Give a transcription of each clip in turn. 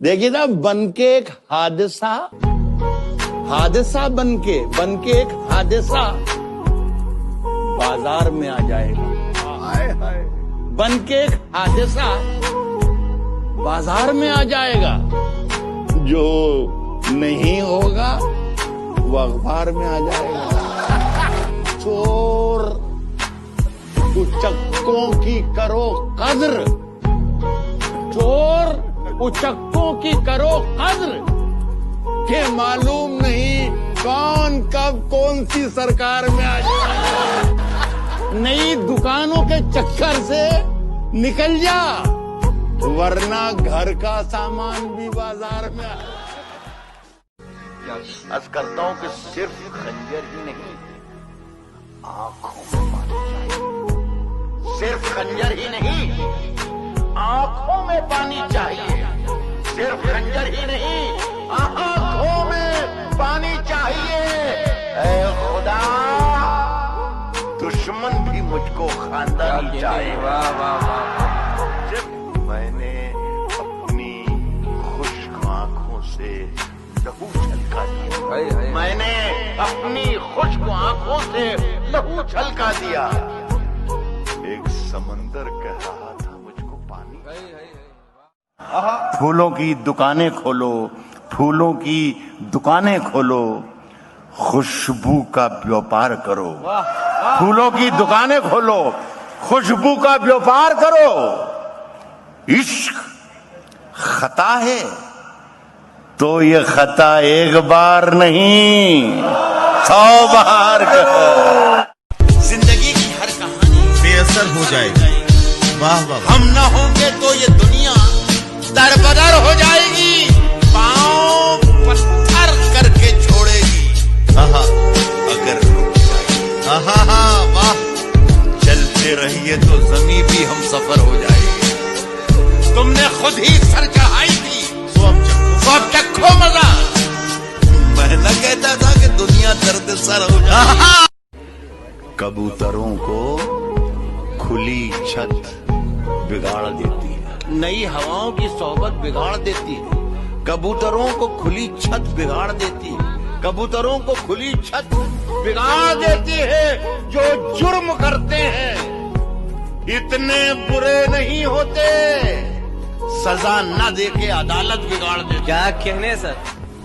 देखिए ना, बन के एक हादसा, हादसा बन के एक हादसा बाजार में आ जाएगा। हाय हाय, बन के एक हादसा बाजार में आ जाएगा। जो नहीं होगा वो अखबार में आ जाएगा। चोर उचक्कों की करो कद्र, चोर उचक्कों की करो कद्र, के मालूम नहीं कौन कब कौन सी सरकार में आ जाए। नई दुकानों के चक्कर से निकल जा, वरना घर का सामान भी बाजार में आ। अर्ज करता हूं कि सिर्फ खंजर ही नहीं, आंखों में पानी चाहिए। सिर्फ खंजर ही नहीं, आंखों में पानी चाहिए। सिर्फ खंजर ही नहीं, आंखों में पानी चाहिए। ऐ खुदा, दुश्मन भी मुझको खानदानी चाहिए। वाह वाह वाह। जब मैंने अपनी खुश्क आंखों से लहू छलका दिया, मैंने अपनी खुश्क आंखों से लहू छलका दिया, एक समंदर कह रहा था मुझको पानी। फूलों की दुकानें खोलो, फूलों की दुकानें खोलो, खुशबू का व्यापार करो। फूलों की दुकानें खोलो, खुशबू का व्यापार करो। इश्क खता है तो ये खता एक बार नहीं 100 बार करो। जिंदगी की हर कहानी बेअसर हो जाएगी। वाह वाह। हम ना होंगे तो ये दुनिया दरबदर हो जाएगी, पांव पत्थर करके छोड़ेगी। आहा, अगर रुक जाए, आहा, वाह। चलते रहिए तो जमीन भी हम सफर हो जाएगी। तुमने खुद ही सर चढ़ाई थी, तो अब चखो मजा। मैं न कहता था कि दुनिया दर्द सर हो जाए। कबूतरों को खुली छत बिगाड़ देती है, नई हवाओं की सोहबत बिगाड़ देती है। कबूतरों को खुली छत बिगाड़ देती है, कबूतरों को खुली छत बिगाड़ देती है। जो जुर्म करते हैं इतने बुरे नहीं होते, सजा न देके अदालत बिगाड़ देती। क्या कहने सर?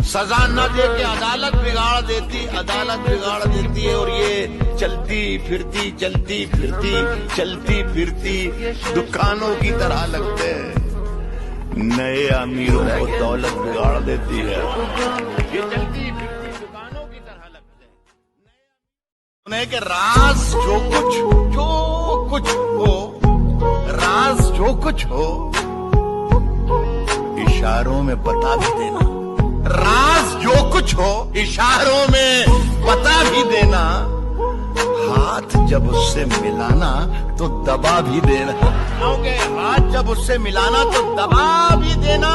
सजा न देके अदालत बिगाड़ देती, अदालत बिगाड़ देती है। और ये चलती फिरती चलती फिरती चलती फिरती दुकानों की तरह लगते हैं। नए अमीरों को दौलत बिगाड़ देती है। ये चलती फिरती दुकानों की तरह लगते हैं। उन्हें के राज जो कुछ हो, राज जो कुछ हो, इशारों में बता भी देना। राज जो कुछ हो, इशारों में बता भी देना। हाथ जब उससे मिलाना तो दबा भी देना। क्योंकि हाथ जब उससे मिलाना तो दबा भी देना।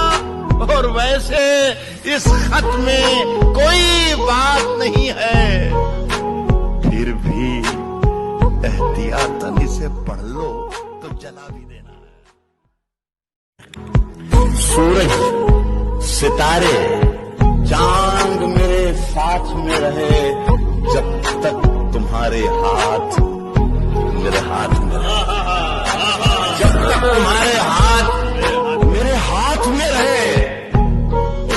और वैसे इस खत में कोई बात नहीं है, फिर भी एहतियातन इसे पढ़ लो तो जला भी देना। सूरज, सितारे, चांद मेरे साथ में रहे जब तक तुम्हारे हाथ मेरे हाथ में रहे। जब तक तुम्हारे हाथ मेरे हाथ में रहे,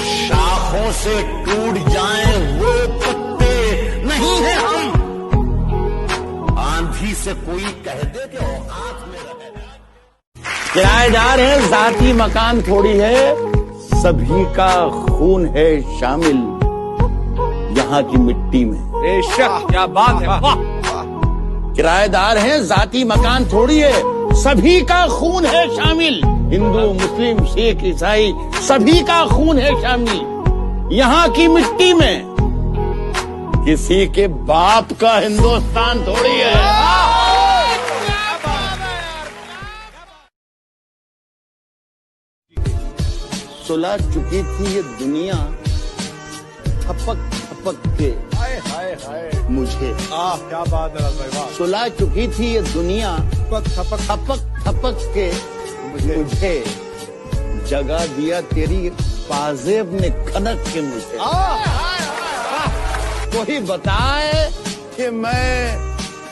शाखों से टूट जाएं वो पत्ते नहीं है हम। आंधी से कोई कह दे कि औकात में रहे। किराएदार है, जाती मकान थोड़ी है, सभी का खून है शामिल यहाँ की मिट्टी में। क्या बात है, वाह। किराएदार हैं, जाती मकान थोड़ी है, सभी का खून है शामिल। हिंदू, मुस्लिम, सिख, ईसाई, सभी का खून है शामिल यहाँ की मिट्टी में। किसी के बाप का हिंदुस्तान थोड़ी है। सुलह चुकी थी ये दुनिया थपक थपक के, हाय हाय हाय, मुझे क्या बात है भाई, वाह। सुलह चुकी थी ये दुनिया थपक थपक थपक थपक के मुझे जगा दिया तेरी पाजेब ने खनक के मुझे। कोई बताए कि मैं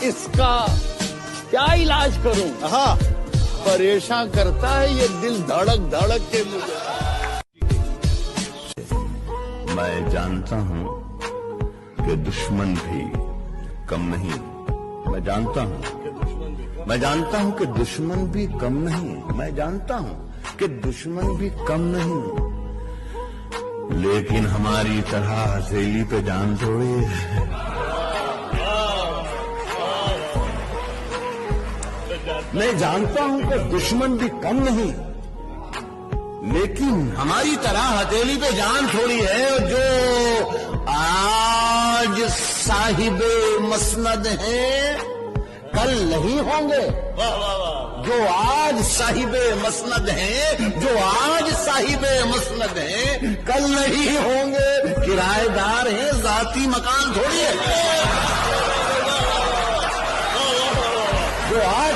इसका क्या इलाज करूं? परेशान करता है ये दिल धड़क धड़क के मुझे। मैं जानता हूं कि दुश्मन भी कम नहीं। मैं जानता हूं कि दुश्मन भी कम नहीं। मैं जानता हूं कि दुश्मन भी कम नहीं, लेकिन हमारी तरह हथेली पे जान थोड़ी है। मैं जानता हूं कि दुश्मन भी कम नहीं, लेकिन हमारी तरह हथेली पे जान थोड़ी है। जो आज साहिबे मसनद हैं, कल नहीं होंगे। जो आज साहिबे मसनद हैं, जो आज साहिबे मसनद हैं, कल नहीं होंगे। किराएदार हैं, जाती मकान थोड़ी है। जो आज